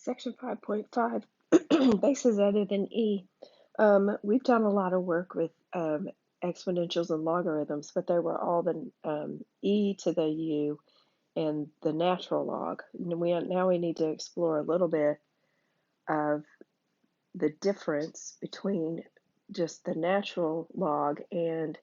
Section 5.5, bases other than e. We've done a lot of work with exponentials and logarithms, but they were all the e to the u and the natural log. Now we need to explore a little bit of the difference between just the natural log and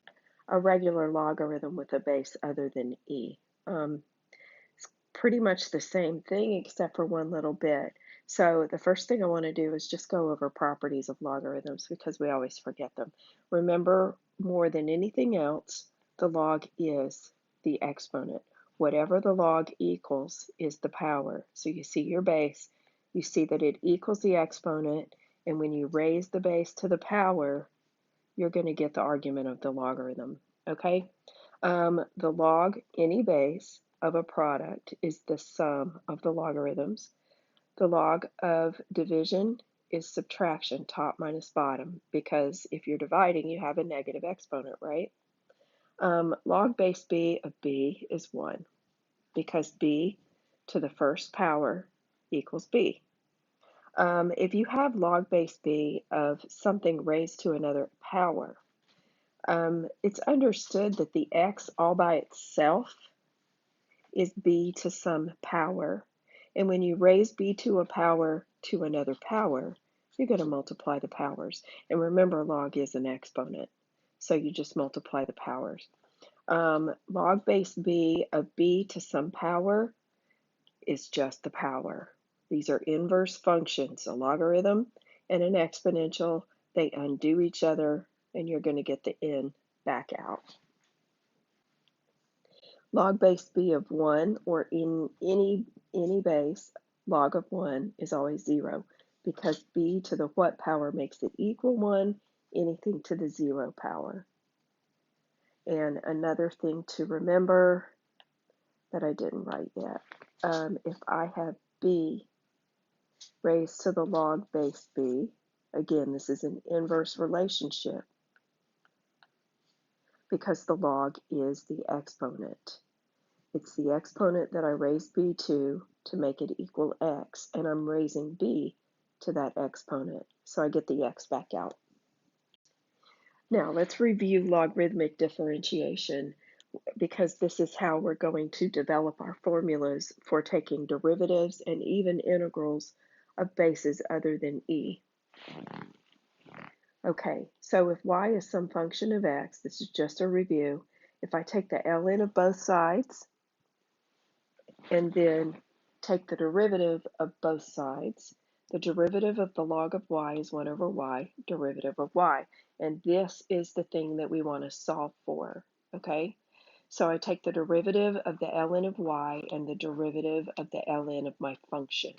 a regular logarithm with a base other than e. It's pretty much the same thing except for one little bit. So the first thing I want to do is just go over properties of logarithms because we always forget them. Remember, more than anything else, the log is the exponent. Whatever the log equals is the power. So you see your base, you see that it equals the exponent, and when you raise the base to the power, you're going to get the argument of the logarithm. Okay? The log, any base of a product, is the sum of the logarithms. The log of division is subtraction, top minus bottom, because if you're dividing, you have a negative exponent, right? Log base b of b is 1, because b to the first power equals b. If you have log base b of something raised to another power, it's understood that the x all by itself is b to some power. And when you raise b to a power to another power, you're going to multiply the powers. And remember, log is an exponent, so you just multiply the powers. Log base b of b to some power is just the power. These are inverse functions, a logarithm and an exponential. They undo each other, and you're going to get the n back out. Log base b of 1, or in any base, log of 1 is always 0, because b to the what power makes it equal 1, anything to the 0 power. And another thing to remember that I didn't write yet, if I have b raised to the log base b, again, this is an inverse relationship because the log is the exponent. It's the exponent that I raised b to make it equal x, and I'm raising b to that exponent, so I get the x back out. Now let's review logarithmic differentiation, because this is how we're going to develop our formulas for taking derivatives and even integrals of bases other than e. Okay, so if y is some function of x, this is just a review. If I take the ln of both sides and then take the derivative of both sides, the derivative of the log of y is 1 over y, derivative of y. And this is the thing that we want to solve for, okay? So I take the derivative of the ln of y and the derivative of the ln of my function.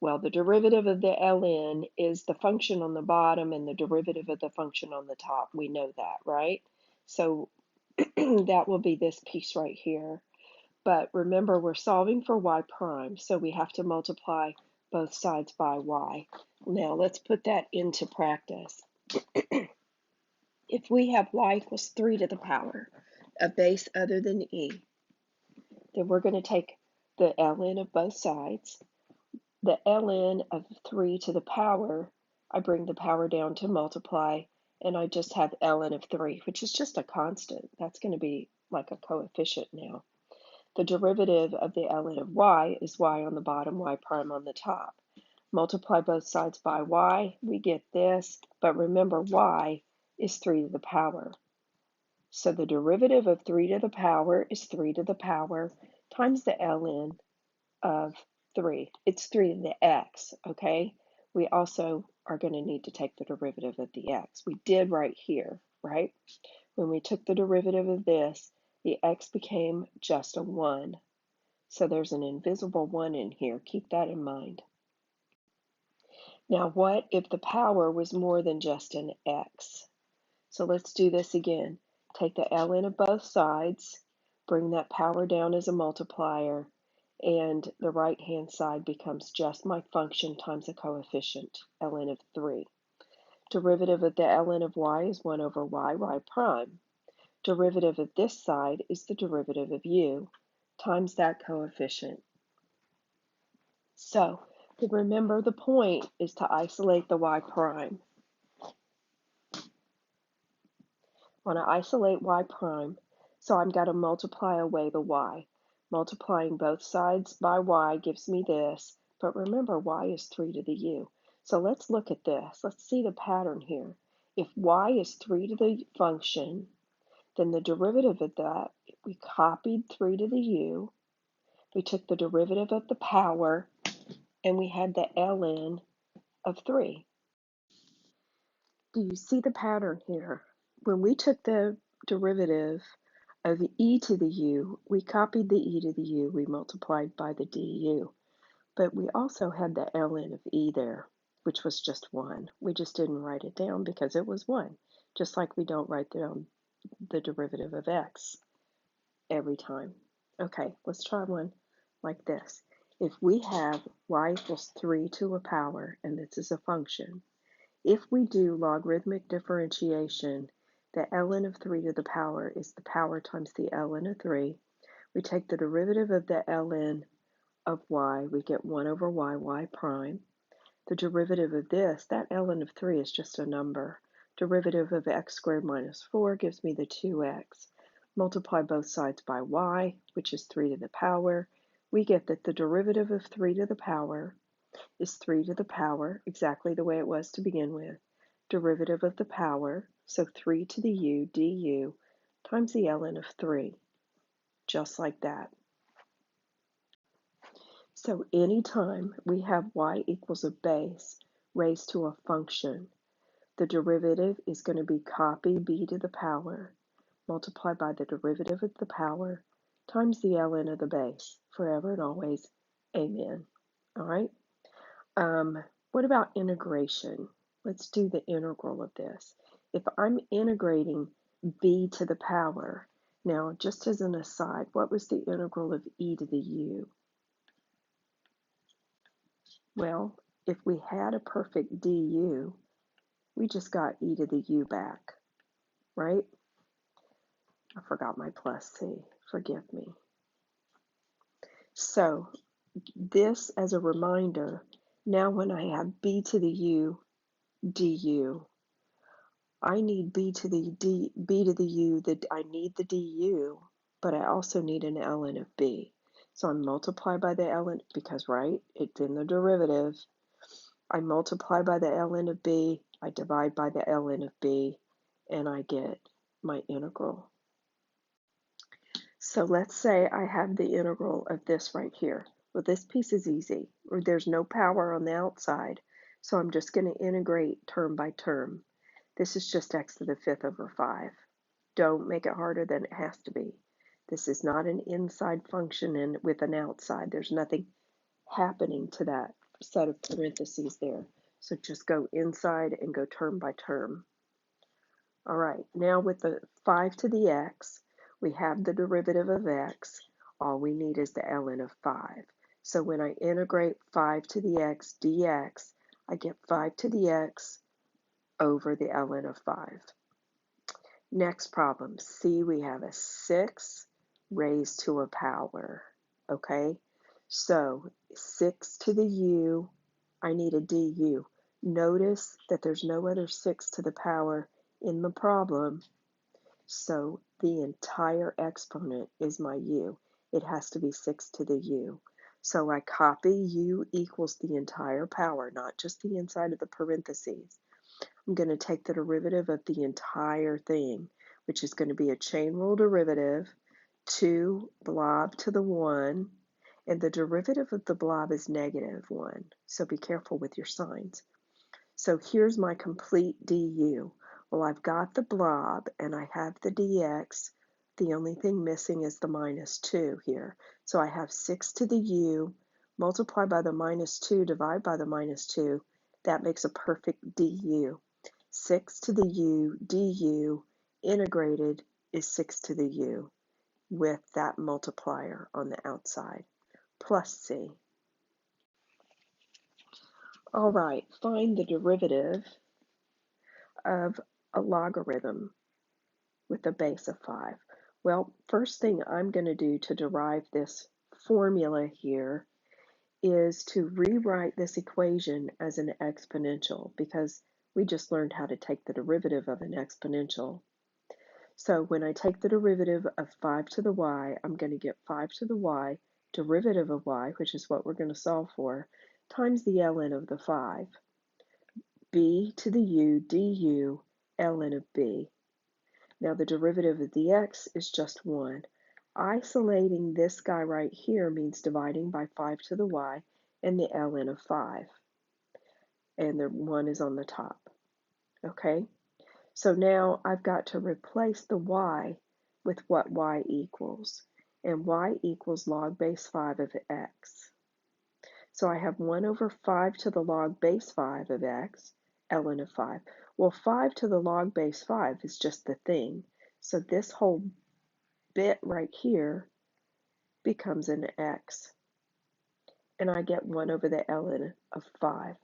Well, the derivative of the ln is the function on the bottom and the derivative of the function on the top. We know that, right? So that will be this piece right here. But remember, we're solving for y prime, so we have to multiply both sides by y. Now, let's put that into practice. If we have y equals 3 to the power, a base other than e, then we're going to take the ln of both sides. The ln of 3 to the power, I bring the power down to multiply, and I just have ln of 3, which is just a constant. That's going to be like a coefficient now. The derivative of the ln of y is y on the bottom, y prime on the top. Multiply both sides by y, we get this, but remember y is 3 to the power. So the derivative of 3 to the power is 3 to the power times the ln of 3. It's 3 to the x, okay? We also are going to need to take the derivative of the x. We did right here, right? When we took the derivative of this, the x became just a 1. So there's an invisible 1 in here. Keep that in mind. Now, what if the power was more than just an x? So let's do this again. Take the ln of both sides, bring that power down as a multiplier, and the right-hand side becomes just my function times a coefficient, ln of 3. Derivative of the ln of y is 1 over y, y prime. Derivative of this side is the derivative of u times that coefficient. So Remember, the point is to isolate the y prime. I want to isolate y prime, so I'm going to multiply away the y. Multiplying both sides by y gives me this, but remember y is 3 to the u. So let's look at this. Let's see the pattern here. If y is 3 to the function, then the derivative of that, we copied 3 to the u, we took the derivative of the power, and we had the ln of 3. Do you see the pattern here? When we took the derivative of e to the u, we copied the e to the u, we multiplied by the du. But we also had the ln of e there, which was just 1. We just didn't write it down because it was 1, just like we don't write down the derivative of x every time. Okay, let's try one like this. If we have y equals 3 to a power, and this is a function, if we do logarithmic differentiation, the ln of 3 to the power is the power times the ln of 3. We take the derivative of the ln of y, we get 1 over y prime. The derivative of this, that ln of 3 is just a number. Derivative of x squared minus 4 gives me the 2x. Multiply both sides by y, which is 3 to the power. We get that the derivative of 3 to the power is 3 to the power, exactly the way it was to begin with. Derivative of the power, so 3 to the u du times the ln of 3, just like that. So anytime we have y equals a base raised to a function, the derivative is going to be copy b to the power, multiplied by the derivative of the power, times the ln of the base, forever and always, amen. All right? What about integration? Let's do the integral of this. If I'm integrating b to the power, now just as an aside, what was the integral of e to the u? Well, if we had a perfect du, we just got e to the u back, right? I forgot my plus c, forgive me. So this as a reminder, now when I have b to the u du, I need b to the u, I need the du, but I also need an ln of b. So I multiply by the ln, because right, it's in the derivative. I multiply by the ln of b, I divide by the ln of b, and I get my integral. So let's say I have the integral of this right here. Well, this piece is easy. There's no power on the outside, so I'm just going to integrate term by term. This is just x to the 5th over 5. Don't make it harder than it has to be. This is not an inside function and with an outside. There's nothing happening to that set of parentheses there. So just go inside and go term by term. All right, now with the 5 to the x, we have the derivative of x. All we need is the ln of 5. So when I integrate 5 to the x dx, I get 5 to the x over the ln of 5. Next problem, C, we have a 6 raised to a power, okay? So 6 to the u, I need a du. Notice that there's no other 6 to the power in the problem, so the entire exponent is my u. It has to be 6 to the u. So I copy u equals the entire power, not just the inside of the parentheses. I'm going to take the derivative of the entire thing, which is going to be a chain rule derivative, 2 blob to the 1, and the derivative of the blob is negative 1, so be careful with your signs. So here's my complete du. Well, I've got the blob and I have the dx. The only thing missing is the minus 2 here. So I have 6 to the u, multiply by the minus 2, divide by the minus 2. That makes a perfect du. 6 to the u du integrated is 6 to the u with that multiplier on the outside, plus c. All right, find the derivative of a logarithm with a base of 5. Well, first thing I'm going to do to derive this formula here is to rewrite this equation as an exponential because we just learned how to take the derivative of an exponential. So when I take the derivative of 5 to the y, I'm going to get 5 to the y, derivative of y, which is what we're going to solve for, times the ln of the 5. b to the u du ln of b. Now the derivative of the x is just 1. Isolating this guy right here means dividing by 5 to the y and the ln of 5. And the 1 is on the top. Okay? So now I've got to replace the y with what y equals. And y equals log base 5 of x. So I have 1 over 5 to the log base 5 of x, ln of 5. Well, 5 to the log base 5 is just the thing. So this whole bit right here becomes an x. And I get 1 over the ln of 5.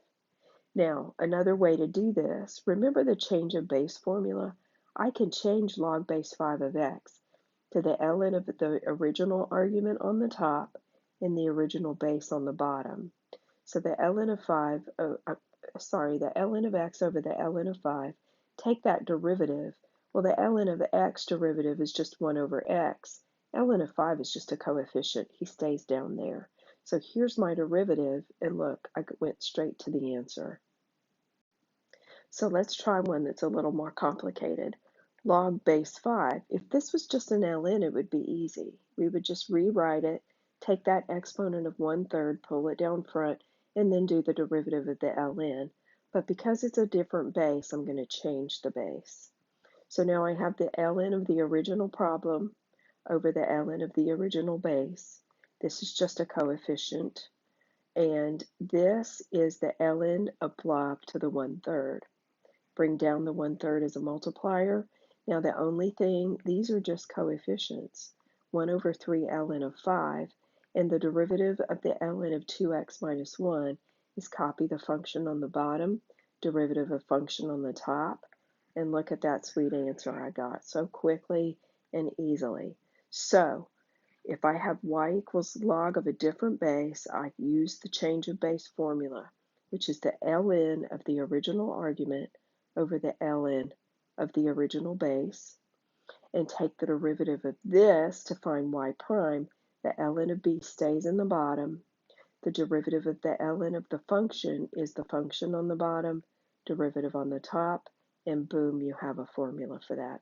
Now, another way to do this, remember the change of base formula? I can change log base 5 of x to the ln of the original argument on the top and the original base on the bottom. So the ln of 5, the ln of x over the ln of 5, take that derivative. Well, the ln of x derivative is just 1 over x. ln of 5 is just a coefficient. He stays down there. So here's my derivative, and look, I went straight to the answer. So let's try one that's a little more complicated. Log base 5. If this was just an ln, it would be easy. We would just rewrite it, take that exponent of 1/3, pull it down front, and then do the derivative of the ln. But because it's a different base, I'm going to change the base. So now I have the ln of the original problem over the ln of the original base. This is just a coefficient. And this is the ln of blob to the 1/3. Bring down the 1/3 as a multiplier. Now the only thing, these are just coefficients. 1 over 3 ln of 5, and the derivative of the ln of 2x minus 1 is copy the function on the bottom, derivative of function on the top, and look at that sweet answer I got so quickly and easily. So if I have y equals log of a different base, I use the change of base formula, which is the ln of the original argument over the ln of the original base, and take the derivative of this to find y prime. The ln of b stays in the bottom. The derivative of the ln of the function is the function on the bottom, derivative on the top, and boom, you have a formula for that.